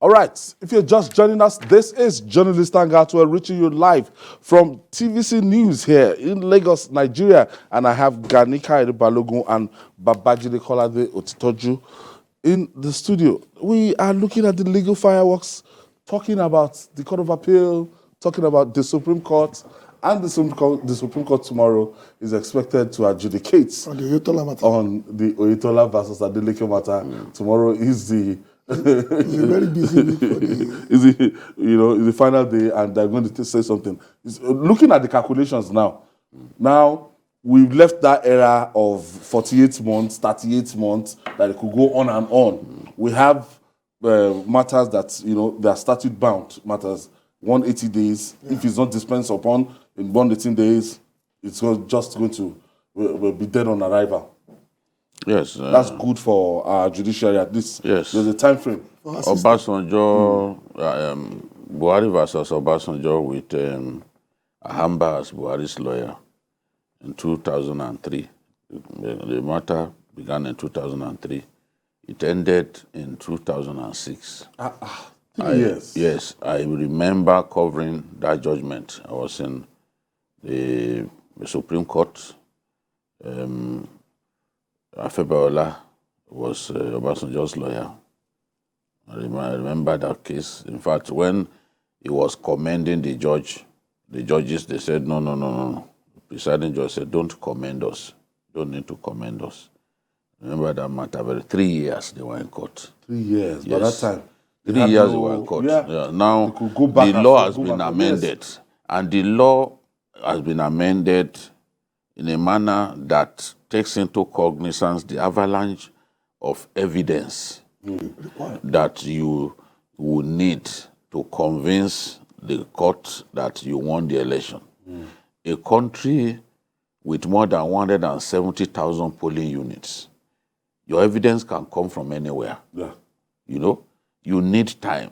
All right, if you're just joining us, this is Journalist Angatwell reaching you live from TVC News here in Lagos, Nigeria. And I have Ganika Balogun and Babajide Kolade Otitoju in the studio. We are looking at the legal fireworks, talking about the Court of Appeal, talking about the Supreme Court, and the Supreme Court tomorrow is expected to adjudicate on the Oyetola versus Adeleke matter. Tomorrow is the it's a very busy week for the... It's the final day, and they're going to say something. Looking at the calculations now, we've left that era of 48 months, 38 months, that it could go on and on. We have matters that, they are statute bound matters, 180 days. If it's not dispensed upon in 118 days, it's just going to be dead on arrival. Yes. That's good for our judiciary at least. Yes. There's a time frame. Obasanjo, Buhari versus Obasanjo with Ahamba as Buhari's lawyer in 2003. The matter began in 2003. It ended in 2006. 3 years. Yes, I remember covering that judgment. I was in the Supreme Court. Afebaola was Obasanjo's lawyer. I remember that case. In fact, when he was commending the judges, they said, no. The presiding judge said, don't commend us. Don't need to commend us. Remember that matter. 3 years they were in court. 3 years. Yes. By that time. 3 years they were in court. Yeah. Now, the law has been amended. Yes. And the law has been amended in a manner that takes into cognizance the avalanche of evidence that you will need to convince the court that you won the election. A country with more than 170,000 polling units, your evidence can come from anywhere. Yeah. You need time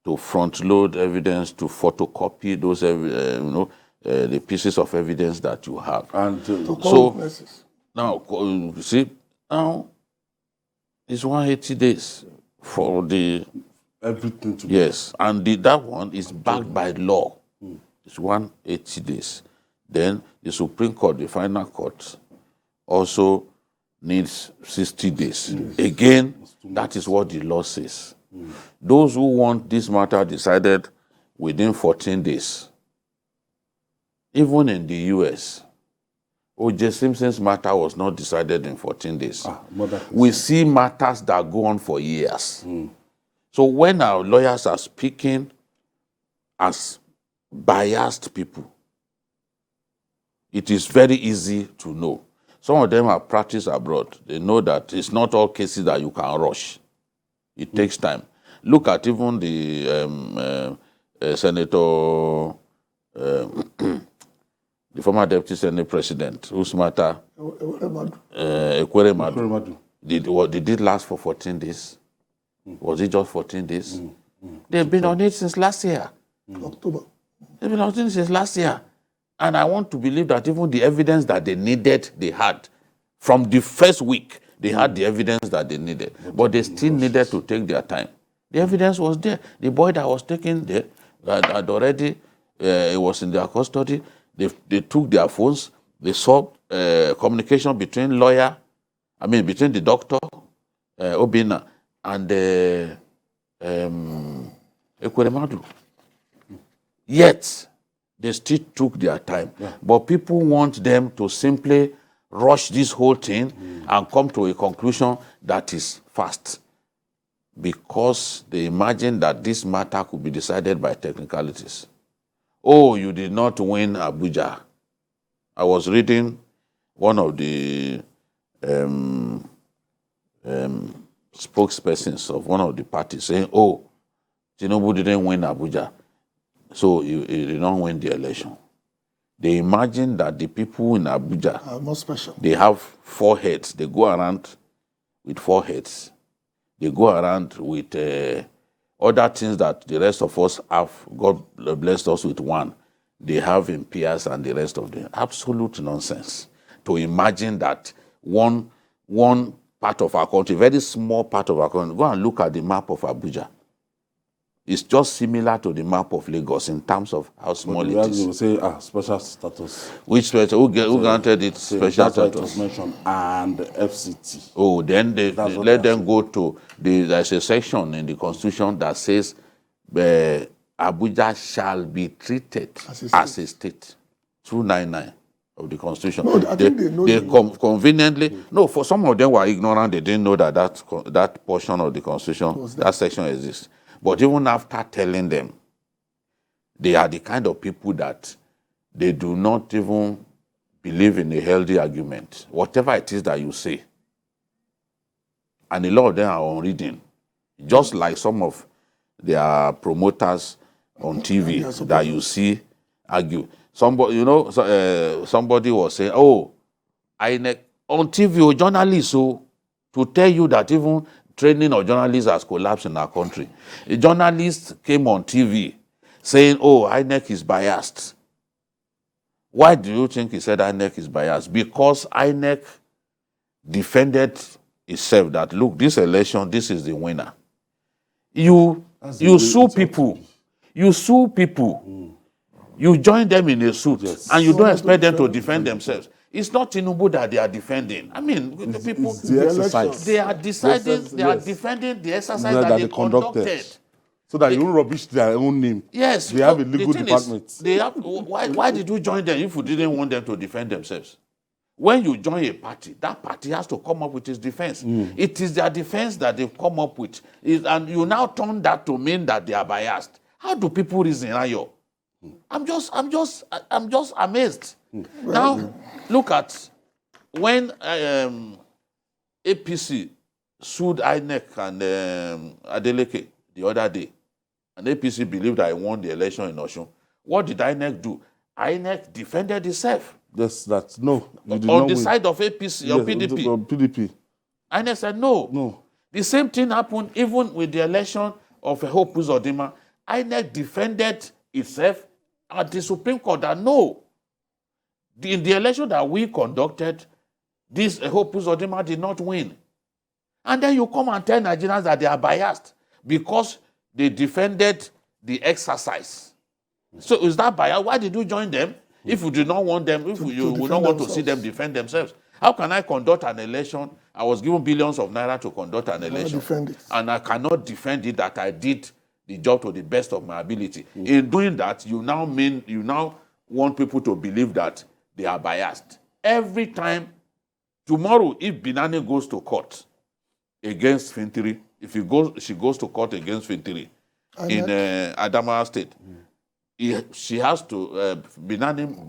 to front-load evidence, to photocopy those, the pieces of evidence that you have. And now, see, now it's 180 days for the... Everything to be... Yes, and that one is backed by law. It's 180 days. Then the Supreme Court, the final court, also needs 60 days. Yes. Again, that is what the law says. Those who want this matter decided within 14 days, even in the U.S., O.J. Simpson's matter was not decided in 14 days. We see matters that go on for years. So when our lawyers are speaking as biased people, it is very easy to know. Some of them have practiced abroad. They know that it's not all cases that you can rush. It takes time. Look at even the Senator... the former Deputy Senate President, whose matter, Ekwere Madu, did it last for 14 days? Was it just 14 days? They've been on it since last year. October. They've been on it since last year. And I want to believe that even the evidence that they needed, they had. From the first week, they had the evidence that they needed. But they still needed to take their time. The evidence was there. The boy that was taken there, had already, it was in their custody. They took their phones. They saw communication between between the doctor, Obina, and Ekwere Madu. Yet, they still took their time. Yeah. But people want them to simply rush this whole thing and come to a conclusion that is fast. Because they imagine that this matter could be decided by technicalities. Oh, you did not win Abuja. I was reading one of the spokespersons of one of the parties saying, oh, Tinubu didn't win Abuja, so he did not win the election. They imagine that the people in Abuja are more special. They have 4 heads. They go around with 4 heads. They go around with... other things that the rest of us have, God blessed us with 1. They have in peers and the rest of them. Absolute nonsense. To imagine that one part of our country, very small part of our country, go and look at the map of Abuja. It's just similar to the map of Lagos in terms of how small it is. You will say, special status. Which special? Who granted it special That's why it status? was mentioned, and FCT. Oh, then they That's what let they're them go to there's a section in the Constitution that says Abuja shall be treated as a state. 299 of the Constitution. No, I think they know conveniently. No, for some of them were ignorant. They didn't know that portion of the Constitution, that section exists. But even after telling them, they are the kind of people that they do not even believe in a healthy argument, whatever it is that you say. And a lot of them are on reading, just like some of their promoters on TV that you see argue. Somebody, somebody was saying, "Oh, INEC on TV, journalists, to tell you that even training of journalists has collapsed in our country." A journalist came on TV saying, "Oh, INEC is biased." Why do you think he said INEC is biased? Because INEC defended itself that, look, this election, this is the winner. You sue people. You sue people. You join them in a suit, and you don't expect them to defend themselves. It's not Tinubu that they are defending. I mean, the people, it's the exercise. they are deciding, they are defending the exercise that they conducted. So that you don't rubbish their own name. Yes. They have a legal department. Why did you join them if you didn't want them to defend themselves? When you join a party, that party has to come up with its defense. It is their defense that they've come up with. And you now turn that to mean that they are biased. How do people reason, Ayo? I'm just amazed. Now, look at when APC sued INEC and Adeleke the other day, and APC believed I won the election in Osun. What did INEC do? INEC defended itself. Yes, that's no. On the side of APC or PDP. PDP. INEC said no. No. The same thing happened even with the election of Hope Uzodinma. INEC defended itself at the Supreme Court that no. In the election that we conducted, this Hope Uzodinma did not win. And then you come and tell Nigerians that they are biased because they defended the exercise. So is that bias? Why did you join them if you do not want them, if you would not want to see them defend themselves? How can I conduct an election? I was given billions of naira to conduct an election. And I cannot defend it that I did the job to the best of my ability. In doing that, you now want people to believe that they are biased. Every time, tomorrow, if Binani goes to court against Fintiri, if she goes to court against Fintiri in Adamawa State, she has to, Binani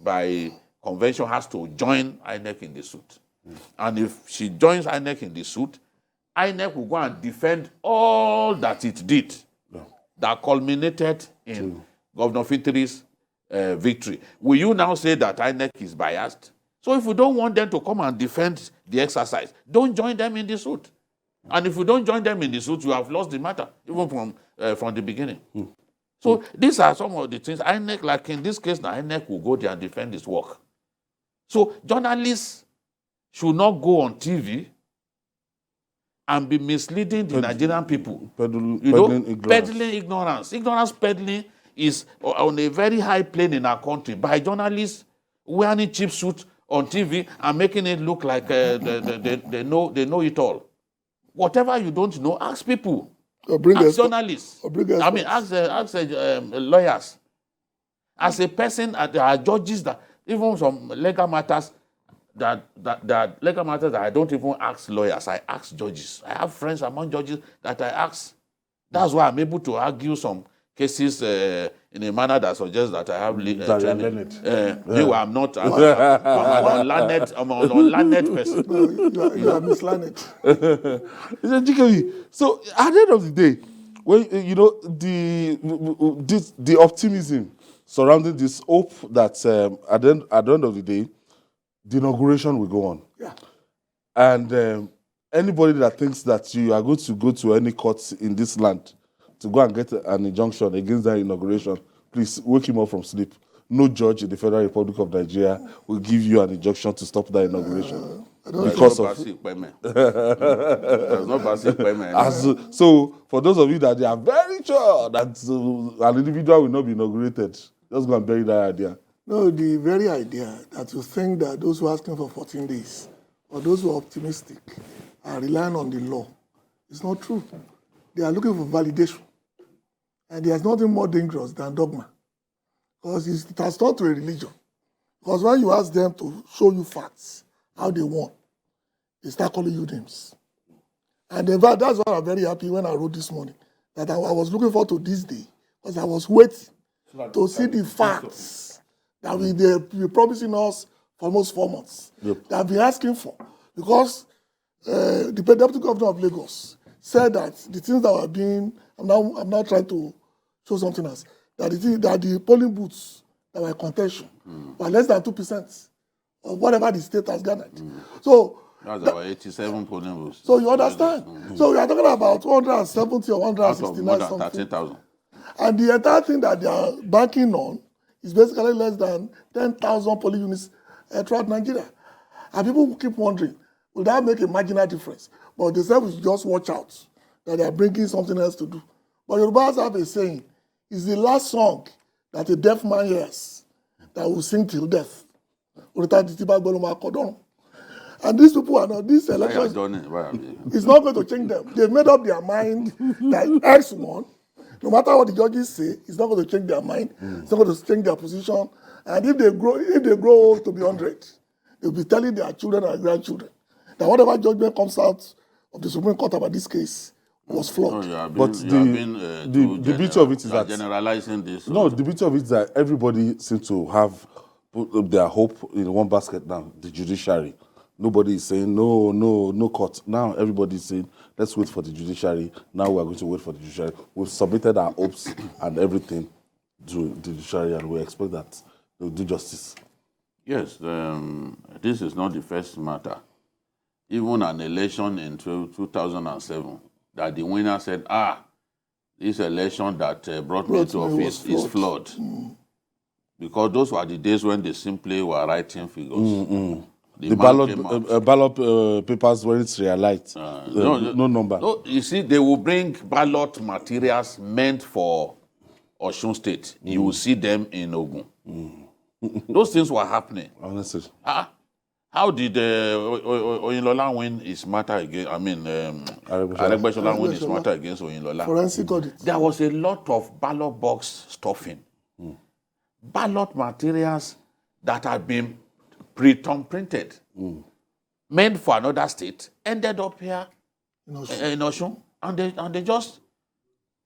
by convention has to join INEC in the suit. And if she joins INEC in the suit, INEC will go and defend all that it did that culminated in Governor Fintiri's victory. Will you now say that INEC is biased? So if you don't want them to come and defend the exercise, don't join them in the suit. And if you don't join them in the suit, you have lost the matter, even from the beginning. So these are some of the things. INEC, like in this case, now INEC will go there and defend its work. So journalists should not go on TV and be misleading the Nigerian people. Peddling ignorance. Ignorance peddling is on a very high plane in our country by journalists wearing cheap suits on TV and making it look like they know it all. Whatever you don't know, ask people. Ask journalists. Ask lawyers. As a person, there are judges that even some legal matters that I don't even ask lawyers. I ask judges. I have friends among judges that I ask. That's why I'm able to argue some cases in a manner that suggests that I have training. I'm not. I'm an unlearned person. No, you are mislearned. So at the end of the day, when the optimism surrounding this hope that at the end of the day, the inauguration will go on. Yeah. And anybody that thinks that you are going to go to any court in this land to go and get an injunction against that inauguration, please wake him up from sleep. No judge in the Federal Republic of Nigeria will give you an injunction to stop that inauguration. Because of There's no basic payment. So for those of you that they are very future that an individual will not be inaugurated. Just go and bury that idea. No, the very idea that you think that those who are asking for 14 days or those who are optimistic are relying on the law is not true. They are looking for validation. And there's nothing more dangerous than dogma. Because it has turned to a religion. Because when you ask them to show you facts, how they want, they start calling you names. And in fact, that's why I'm very happy when I wrote this morning, that I was looking forward to this day, because I was waiting to see the facts that they've been promising us for almost 4 months, that I've been asking for. Because the Deputy Governor of Lagos said that the things that were being, I'm now trying to show something else, that the polling booths that were contention were less than 2% of whatever the state has garnered. So that's about 87 polling booths. So you understand? So we are talking about 170 or 169 something. 13,000. And the entire thing that they are banking on is basically less than 10,000 polling units throughout Nigeria. And people keep wondering, will that make a marginal difference? But they say we should just watch out that they are bringing something else to do. But Yorubas have a saying, it's the last song that a deaf man hears that will sing till death. And these people are not, these elections, it's not going to change them. They've made up their mind that X1, no matter what the judges say, it's not going to change their mind. It's not going to change their position. And if they grow old to be 100, they'll be telling their children and grandchildren that whatever judgment comes out of the Supreme Court about this case was flawed. But the beauty of it is that generalizing this. No, the beauty of it is that everybody seems to have put their hope in one basket now, the judiciary. Nobody is saying no court. Now everybody is saying let's wait for the judiciary. Now we are going to wait for the judiciary. We've submitted our hopes and everything to the judiciary, and we expect that they'll do justice. Yes, this is not the first matter. Even an election in 2007, that the winner said, this election that brought me to office is flawed. Because those were the days when they simply were writing figures. The ballot papers when it's realized, no number. No, you see, they will bring ballot materials meant for Osun State. You will see them in Ogun. Those things were happening. Honestly. How did Oyinlola win his matter against, Aregbesola win his matter against Oyinlola? Forensic audit. There was a lot of ballot box stuffing. Ballot materials that had been pre-term printed, meant for another state, ended up here in Osun, and they just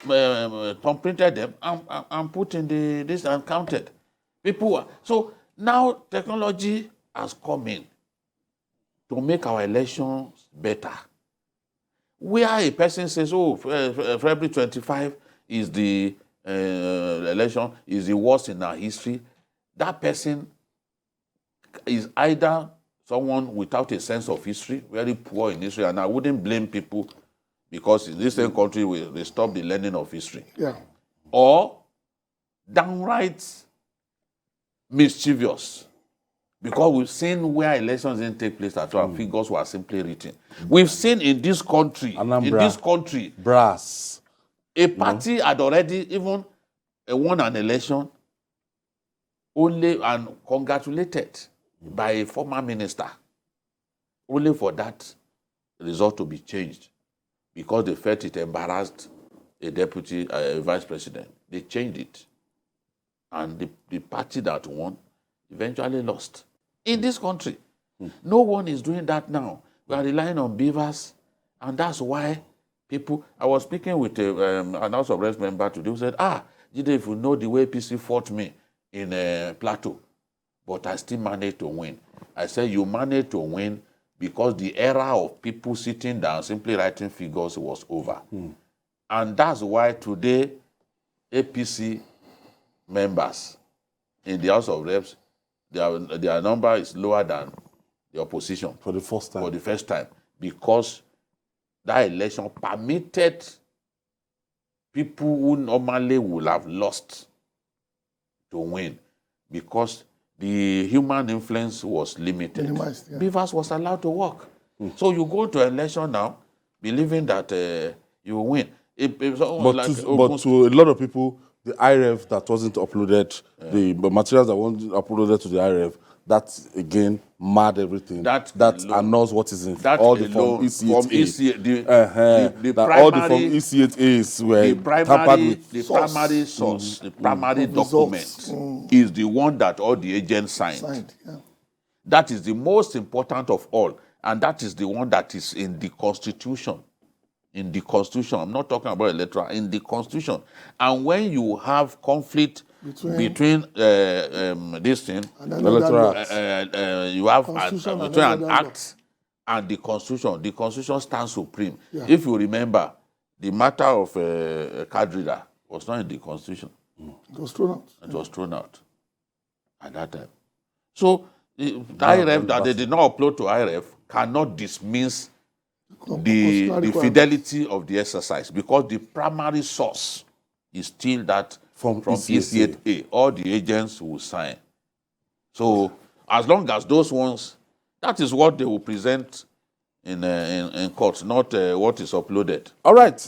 printed them and put in this and counted. So now technology has come in to make our elections better. Where a person says, February 25 is the election, is the worst in our history, that person is either someone without a sense of history, very poor in history, and I wouldn't blame people because in this same country they stop the learning of history. Yeah. Or downright mischievous, because we've seen where elections didn't take place at all, figures were simply written. We've seen in this country, brass, a party had already even won an election only and congratulated by a former minister, only for that result to be changed because they felt it embarrassed a deputy, a vice president. They changed it. And the party that won eventually lost. In this country, no one is doing that now. We are relying on beavers, and that's why people... I was speaking with an House of Reps member today who said, Jide, if you know the way PC fought me in Plateau, but I still managed to win. I said, you managed to win because the era of people sitting down, simply writing figures was over. And that's why today, APC members in the House of Reps, their number is lower than the opposition. For the first time. For the first time. Because that election permitted people who normally would have lost to win because the human influence was limited. Minimized, yeah. Beavers was allowed to work. So you go to an election now believing that you will win. If someone But, like but to a lot of people, the IREV that wasn't uploaded, the materials that weren't uploaded to the IREV, that again mad everything. That alone- annuls what is in that all the form alone, EC8A. from EC, the that all the form primary- EC8As were the tampered primary, with. the Source. primary source, the primary Of document results. is the one that all the agents signed. Signed, yeah. That is the most important of all, and that is the one that is in the Constitution. In the Constitution, I'm not talking about electoral, in the Constitution. And when you have conflict between this thing, And then Electoral that law. you have Constitution and between an another law. act and the Constitution stands supreme. Yeah. If you remember, the matter of card reader was not in the Constitution. It was thrown out. It was thrown out at that time. So the IREF that they did not upload to IREF cannot dismiss the Constitutional fidelity of the exercise, because the primary source is still that From from EC8A. EC8A. All the agents will sign. So as long as those ones, that is what they will present in court, not what is uploaded. All right.